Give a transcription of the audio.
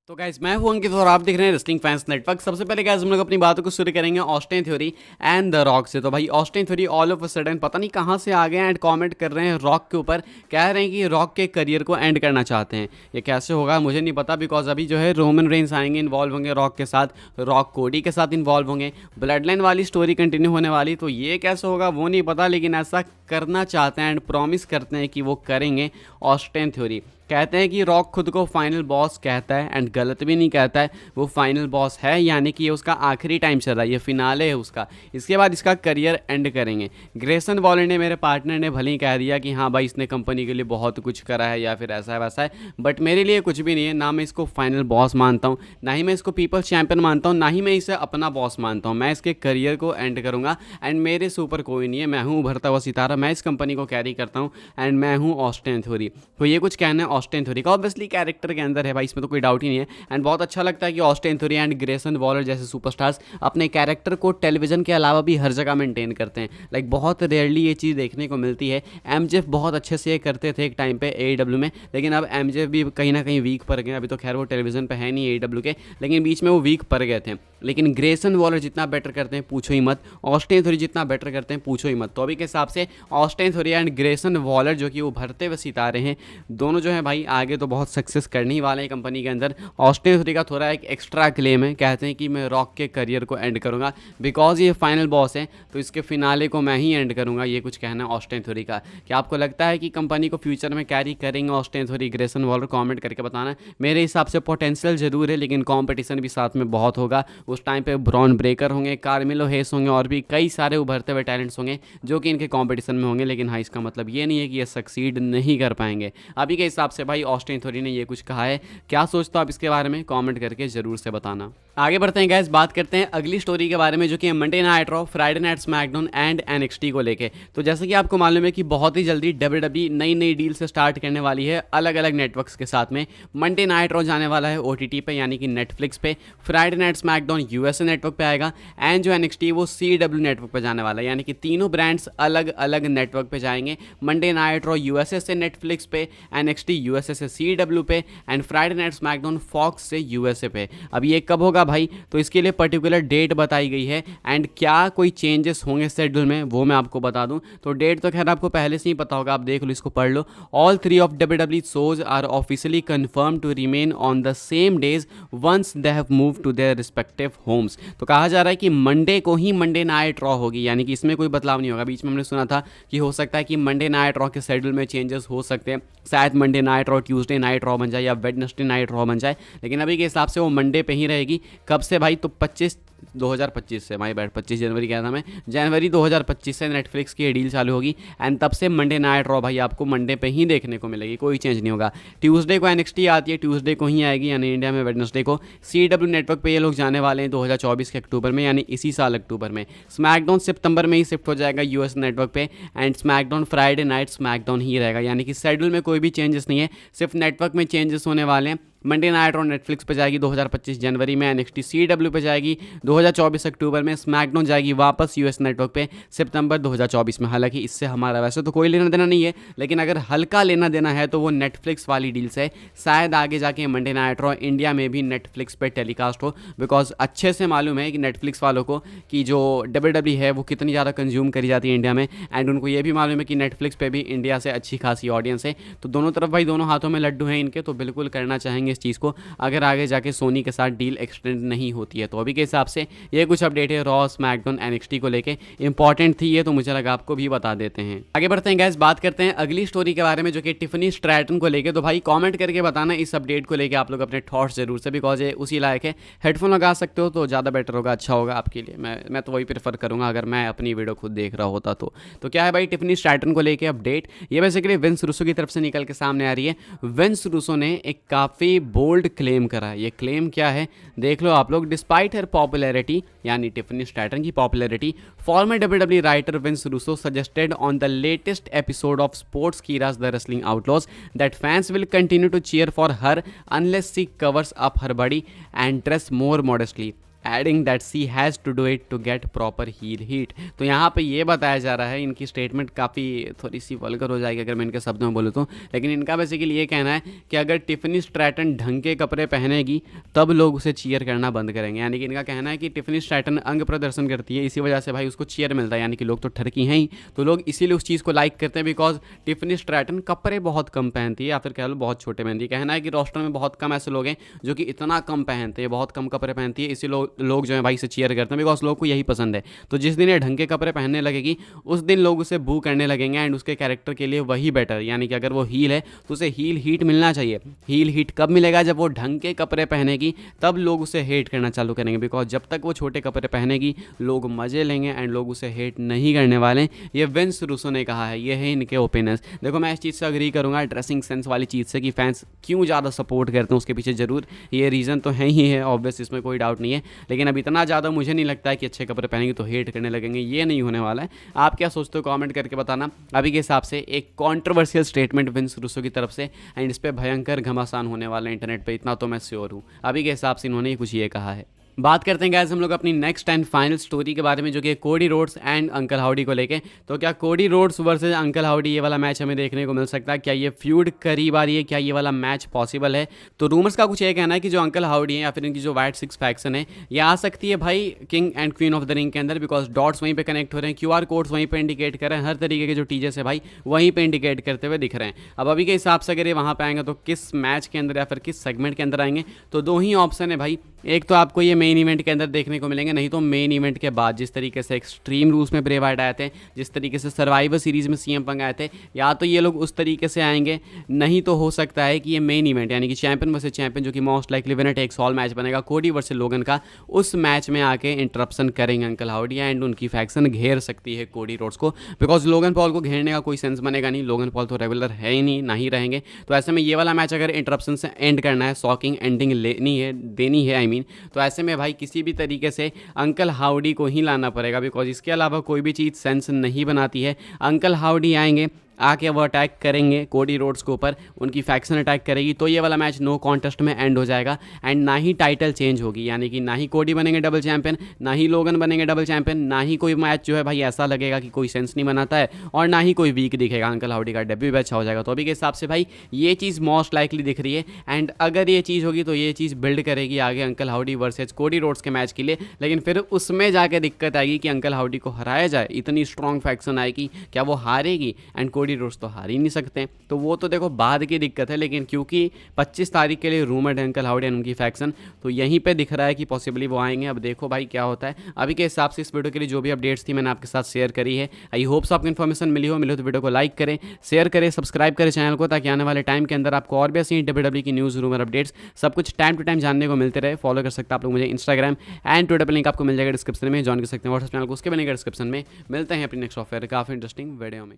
तो गाइस मैं हूं अंकित और आप देख रहे हैं रेसलिंग फैंस नेटवर्क। सबसे पहले गाइस हम लोग अपनी बातों को शुरू करेंगे Austin theory and the rock से। तो भाई Austin theory all of a sudden पता नहीं कहां से आ गए एंड कमेंट कर रहे हैं रॉक के ऊपर, कह रहे हैं कि रॉक के करियर को एंड करना चाहते हैं। ये कैसे होगा मुझे नहीं पता, बिकॉज अभी जो है रोमन रेंस आएंगे, इन्वॉल्व होंगे रॉक के साथ, रॉक कोडी के साथ इन्वॉल्व होंगे, ब्लड लाइन वाली स्टोरी कंटिन्यू होने वाली। तो ये कैसे होगा वो नहीं पता, लेकिन ऐसा करना चाहते हैं एंड प्रॉमिस करते हैं कि वो करेंगे। ऑस्टिन थ्योरी कहते हैं कि रॉक खुद को फाइनल बॉस कहता है एंड गलत भी नहीं कहता है, वो फाइनल बॉस है, यानी कि ये उसका आखिरी टाइम चल रहा है, ये फिनाले है उसका, इसके बाद इसका करियर एंड करेंगे। ग्रेसन वॉलर ने, मेरे पार्टनर ने भले ही कह दिया कि हाँ भाई इसने कंपनी के लिए बहुत कुछ करा है या फिर ऐसा है वैसा है, बट मेरे लिए कुछ भी नहीं है। ना मैं इसको फाइनल बॉस मानता हूँ, ना ही मैं इसको पीपल्स चैंपियन मानता हूँ, ना ही मैं इसे अपना बॉस मानता हूँ। मैं इसके करियर को एंड करूँगा एंड मेरे से ऊपर कोई नहीं है। मैं हूँ उभरता हुआ सितारा, मैं इस कंपनी को कैरी करता हूँ एंड मैं हूँ ऑस्टिन थ्योरी। तो ये कुछ कहना है ऑस्टिन थ्योरी का, ऑब्वियसली कैरेक्टर के अंदर है भाई, इसमें तो कोई डाउट ही नहीं है। एंड बहुत अच्छा लगता है कि Austin theory and Grayson Waller जैसे सुपरस्टार्स अपने कैरेक्टर को टेलीविजन के अलावा भी हर जगह मेंटेन करते हैं। लाइक बहुत रेयरली ये चीज़ देखने को मिलती है। एमजेफ बहुत अच्छे से ये करते थे एक टाइम पे एडब्ल्यू में, लेकिन अब एमजेफ भी कहीं ना कहीं वीक पड़ गए। अभी तो खैर वो टेलीविजन पे है नहीं एडब्ल्यू के, लेकिन बीच में वो वीक पड़ गए थे। लेकिन ग्रेसन वॉलर जितना बेटर करते हैं पूछो ही मत, ऑस्टिन थ्योरी जितना बेटर करते हैं पूछो ही मत। तो अभी के हिसाब से Austin theory and Grayson Waller जो कि उभरते हुए सितारे हैं, दोनों जो है भाई आगे तो बहुत सक्सेस करने ही वाले हैं कंपनी के अंदर। ऑस्टिन थ्योरी का थोड़ा एक एक्स्ट्रा क्लेम है, कहते हैं कि मैं रॉक के करियर को एंड करूंगा बिकॉज ये फाइनल बॉस है, तो इसके फिनाले को मैं ही एंड करूंगा। ये कुछ कहना है ऑस्टिन थ्योरी का। क्या आपको लगता है कि कंपनी को फ्यूचर में कैरी करेंगे Austin theory, Grayson Waller? Comment करके बताना। मेरे हिसाब से पोटेंशियल जरूर है, लेकिन कंपटीशन भी साथ में बहुत होगा। उस टाइम पे ब्रॉन ब्रेकर होंगे, कार्मेलो हेस होंगे और भी कई सारे उभरते हुए टैलेंट्स होंगे जो कि इनके कंपटीशन में होंगे। लेकिन हाँ, इसका मतलब ये नहीं है कि ये सक्सीड नहीं कर पाएंगे। अभी के हिसाब से भाई ऑस्टिन थ्योरी ने ये कुछ कहा है। क्या सोचते हो आप इसके बारे में? कमेंट करके जरूर से बताना। आगे बढ़ते हैं गाइस, बात करते हैं अगली स्टोरी के बारे में जो कि Monday night raw, Friday night SmackDown and NXT को लेके। तो जैसे कि आपको मालूम है कि बहुत ही जल्दी डब्ल्यूडब्ल्यूई नई नई डील से स्टार्ट करने वाली है अलग अलग नेटवर्क्स के साथ में। मंडे नाइट रॉ जाने वाला है ओटीटी पे यानी कि नेटफ्लिक्स पे, Friday night SmackDown USA network पे आएगा एंड जो एनएक्सटी वो सीडब्ल्यू नेटवर्क पे जाने वाला है। यानी कि तीनों ब्रांड्स अलग अलग नेटवर्क पे जाएंगे। मंडे नाइट रॉ यूएसए से नेटफ्लिक्स पे, एनएक्सटी यूएसए से सीडब्ल्यू पे and Friday night SmackDown Fox से यूएसए पे। अब ये कब होगा भाई? तो इसके लिए पर्टिकुलर डेट बताई गई है एंड क्या कोई चेंजेस होंगे शेड्यूल में वो मैं आपको बता दूं। तो डेट तो खैर आपको पहले से ही पता होगा, आप देख लो, इसको पढ़ लो। All 3 of WWE shows are officially confirm to remain on the same days once they have move to their respective homes. तो कहा जा रहा है कि मंडे को ही मंडे नाइट रॉ होगी, यानी कि इसमें कोई बदलाव नहीं होगा। बीच में हमने सुना था कि हो सकता है कि मंडे नाइट रॉ के शेड्यूल में चेंजेस हो सकते हैं, शायद Monday night raw Tuesday night raw बन जाए या वेडनेसडे नाइट रॉ बन जाए, लेकिन अभी के हिसाब से वो मंडे पे ही रहेगी। कब से भाई? तो 2025 से, माई बैड 25 जनवरी कहा था मैं, जनवरी 2025 से नेटफ्लिक्स की डील चालू होगी एंड तब से मंडे नाइट रॉ भाई आपको मंडे पे ही देखने को मिलेगी, कोई चेंज नहीं होगा। ट्यूसडे को एनएक्सटी आती है, ट्यूसडे को ही आएगी, यानी इंडिया में वेडनेसडे को। सीडब्ल्यू नेटवर्क पे ये लोग जाने वाले हैं 2024 के अक्टूबर में, यानी इसी साल अक्टूबर में। स्मैकडाउन सितंबर में ही शिफ्ट हो जाएगा यूएस नेटवर्क पे and SmackDown Friday night SmackDown ही रहेगा। यानी कि शेड्यूल में कोई भी चेंजेस नहीं है, सिर्फ नेटवर्क में चेंजेस होने वाले हैं। मंडे नाइट रॉ नेटफ्लिक्स पे जाएगी 2025 जनवरी में, एनएक्सटी सीडब्ल्यू पे जाएगी 2024 अक्टूबर में, स्मैकडाउन जाएगी वापस यूएस नेटवर्क पे सितंबर 2024 में। हालांकि इससे हमारा वैसे तो कोई लेना देना नहीं है, लेकिन अगर हल्का लेना देना है तो वो नेटफ्लिक्स वाली डील से शायद आगे जाके मंडे नाइट रॉ इंडिया में भी नेटफ्लिक्स पे टेलीकास्ट हो। बिकॉज अच्छे से मालूम है कि नेटफ्लिक्स वालों को कि जो डब्ल्यूडब्ल्यूई है वो कितनी ज़्यादा कंज्यूम करी जाती है इंडिया में, एंड उनको ये भी मालूम है कि नेटफ्लिक्स पे भी इंडिया से अच्छी खासी ऑडियंस है। तो दोनों तरफ भाई, दोनों हाथों में लड्डू हैं इनके, तो बिल्कुल करना चाहेंगे इस चीज़ को अगर आगे जाके सोनी के साथ डील एक्सटेंड नहीं होती है। तो अभी के हिसाब से ये कुछ अपडेट है रॉ, स्मैकडाउन, एनएक्सटी को लेके। इंपॉर्टेंट थी ये, तो मुझे लगा आपको भी बता देते हैं। आगे बढ़ते हैं गाइस, बात करते हैं अगली स्टोरी के बारे में जो कि टिफनी स्ट्रैटन को लेके। तो भाई कमेंट करके बताना इस अपडेट को लेके आप लोग अपने थॉट्स जरूर से, बिकॉज ये उसी लायक है। हेडफोन लगा सकते हो तो ज़्यादा बेटर होगा, अच्छा होगा आपके लिए। मैं तो वही प्रेफर करूँगा अगर मैं अपनी वीडियो खुद देख रहा होता तो क्या है भाई टिफनी स्ट्रैटन को लेके अपडेट? ये बेसिकली विंस रूसो की तरफ से निकल के सामने आ रही है। विंस रूसो ने एक काफ़ी बोल्ड क्लेम करा है। ये क्लेम क्या है देख लो आप लोग। डिस्पाइट हर पॉपुलैरिटी, यानी टिफनी स्ट्रैटन की popularity, former WWE writer Vince Russo suggested on the latest episode of Sportskeeda's the wrestling outlaws that fans will continue to cheer for her unless she covers up her body and dress more modestly. Adding that she has to do it to get proper heel heat. तो यहाँ पे ये बताया जा रहा है, इनकी statement काफ़ी थोड़ी सी वल्गर हो जाएगी अगर मैं इनके शब्दों में बोलूँ तो, लेकिन इनका बेसिकली ये कहना है कि अगर टिफनी स्ट्रैटन ढंग के कपड़े पहनेगी तब लोग उसे चीयर करना बंद करेंगे। यानी कि इनका कहना है कि टिफनी स्ट्रैटन अंग प्रदर्शन करती है, इसी वजह से भाई उसको चीयर मिलता है, यानी कि लोग तो ठरकी हैं ही, तो लोग इसीलिए उस चीज़ को लाइक करते हैं बिकॉज टिफनी स्ट्रैटन कपड़े बहुत कम पहनती है या फिर कह लो बहुत छोटे पहनती है। कहना है कि रोस्टर में बहुत कम ऐसे लोग हैं जो कि इतना कम पहनते हैं, बहुत कम कपड़े पहनती है, इसी लोग जो है भाई से चीयर करते हैं बिकॉज लोग को यही पसंद है। तो जिस दिन ये ढंग के कपड़े पहनने लगेगी उस दिन लोग उसे बू करने लगेंगे एंड उसके कैरेक्टर के लिए वही बेटर, यानी कि अगर वो हील है तो उसे हील हीट मिलना चाहिए। हील हीट कब मिलेगा? जब वो ढंग के कपड़े पहनेगी तब लोग उसे हेट करना चालू करेंगे बिकॉज जब तक वो छोटे कपड़े पहनेगी लोग मजे लेंगे एंड लोग उसे हेट नहीं करने वाले। ये विंस रूसो ने कहा है, ये है इनके ओपिनियंस। देखो मैं इस चीज़ से अग्री करूँगा ड्रेसिंग सेंस वाली चीज़ से कि फैंस क्यों ज़्यादा सपोर्ट करते हैं उसके पीछे ज़रूर ये रीज़न तो है ही है ऑब्वियस, इसमें कोई डाउट नहीं है, लेकिन अब इतना ज़्यादा मुझे नहीं लगता है कि अच्छे कपड़े पहनेंगे तो हेट करने लगेंगे, ये नहीं होने वाला है। आप क्या सोचते हो कमेंट करके बताना। अभी के हिसाब से एक कॉन्ट्रोवर्शियल स्टेटमेंट विंस रूसो की तरफ से एंड इस पर भयंकर घमासान होने वाला है इंटरनेट पे, इतना तो मैं श्योर हूँ। अभी के हिसाब से इन्होंने कुछ ये कहा है। बात करते हैं गाइस हम लोग अपनी नेक्स्ट एंड फाइनल स्टोरी के बारे में जो कि Cody Rhodes and uncle howdy को लेके। तो क्या Cody Rhodes versus uncle howdy ये वाला मैच हमें देखने को मिल सकता है? क्या ये फ्यूड करीब आ रही है? क्या ये वाला मैच पॉसिबल है? तो रूमर्स का कुछ ये कहना है कि जो अंकल हाउडी है या फिर इनकी जो वाइट सिक्स फैक्शन है ये आ सकती है भाई king and queen of the ring के अंदर, बिकॉज डॉट्स वहीं पे कनेक्ट हो रहे हैं, QR कोड्स वहीं पे इंडिकेट कर रहे हैं, हर तरीके के जो टीजर्स है भाई वहीं पे इंडिकेट करते हुए दिख रहे हैं। अब अभी के हिसाब से अगर ये वहाँ पे आएंगे तो किस मैच के अंदर या फिर किस सेगमेंट के अंदर आएंगे? तो दो ही ऑप्शन है भाई, एक तो आपको ये मेन इवेंट के अंदर देखने को मिलेंगे, नहीं तो मेन इवेंट के बाद जिस तरीके से एक्सट्रीम रूल्स में ब्रे वाइट आए थे, जिस तरीके से सर्वाइवर सीरीज में CM पंग आए थे, या तो ये लोग उस तरीके से आएंगे, नहीं तो हो सकता है कि ये मेन इवेंट यानी कि चैंपियन वर्सेस चैंपियन जो कि most likely winner takes all match बनेगा कोडी वर्सेस लोगन का, उस मैच में आके इंटरप्शन करेंगे अंकल हाउडी एंड उनकी फैक्शन घेर सकती है कोडी रोड्स को, बिकॉज लोगन पॉल को घेरने का कोई सेंस बनेगा नहीं, लोगन पॉल तो रेगुलर है ही नहीं, ना ही रहेंगे। तो ऐसे में ये वाला मैच अगर इंटरप्शन से एंड करना है, शॉकिंग एंडिंग देनी है तो ऐसे में भाई किसी भी तरीके से अंकल हाउडी को ही लाना पड़ेगा बिकॉज इसके अलावा कोई भी चीज़ सेंस नहीं बनाती है। अंकल हाउडी आएंगे, आके वो अटैक करेंगे कोडी रोड्स के ऊपर, उनकी फैक्शन अटैक करेगी, तो ये वाला मैच नो कॉन्टेस्ट में एंड हो जाएगा एंड ना ही टाइटल चेंज होगी, यानी कि ना ही कोडी बनेंगे डबल चैंपियन, ना ही लोगन बनेंगे डबल चैंपियन, ना ही कोई मैच जो है भाई ऐसा लगेगा कि कोई सेंस नहीं बनाता है, और ना ही कोई वीक दिखेगा। अंकल हाउडी का डेब्यू भी अच्छा हो जाएगा। तो अभी के हिसाब से भाई ये चीज़ मोस्ट लाइकली दिख रही है एंड अगर ये चीज़ होगी तो ये चीज़ बिल्ड करेगी आगे uncle howdy versus Cody Rhodes के मैच के लिए, लेकिन फिर उसमें जाके दिक्कत आएगी कि अंकल हाउडी को हराया जाए, इतनी स्ट्रॉन्ग फैक्शन आएगी, क्या वो हारेगी? एंड कोडी रोड्स तो हार ही नहीं सकते, तो वो तो देखो बाद की दिक्कत है, लेकिन क्योंकि 25 तारीख के लिए रूमर्ड है अंकल हाउडी एंड उनकी फैक्शन, तो यहीं पे दिख रहा है कि पॉसिबली वो आएंगे। अब देखो भाई क्या होता है। अभी के हिसाब से इस वीडियो के लिए जो भी अपडेट्स थी मैंने आपके साथ शेयर करी है। आई होप सो आपको इन्फॉर्मेशन मिली हो तो वीडियो को लाइक करें, शेयर करें, सब्सक्राइब करें चैनल को, ताकि आने वाले टाइम के अंदर आपको और भी ऐसी WWE की न्यूज़ रूमर अपडेट्स सब कुछ टाइम टू टाइम जानने को मिलते रहे। फॉलो कर सकते हैं आप लोग मुझे इंस्टाग्राम एंड ट्विटर पर, लिंक आपको मिल जाएगा डिस्क्रिप्शन में, ज्वाइन कर सकते हैं व्हाट्सएप चैनल को, उसके भी लिंक डिस्क्रिप्शन में। मिलते हैं अपनी नेक्स्ट सॉफ्टवेयर काफ़ी इंटरेस्टिंग वीडियो में।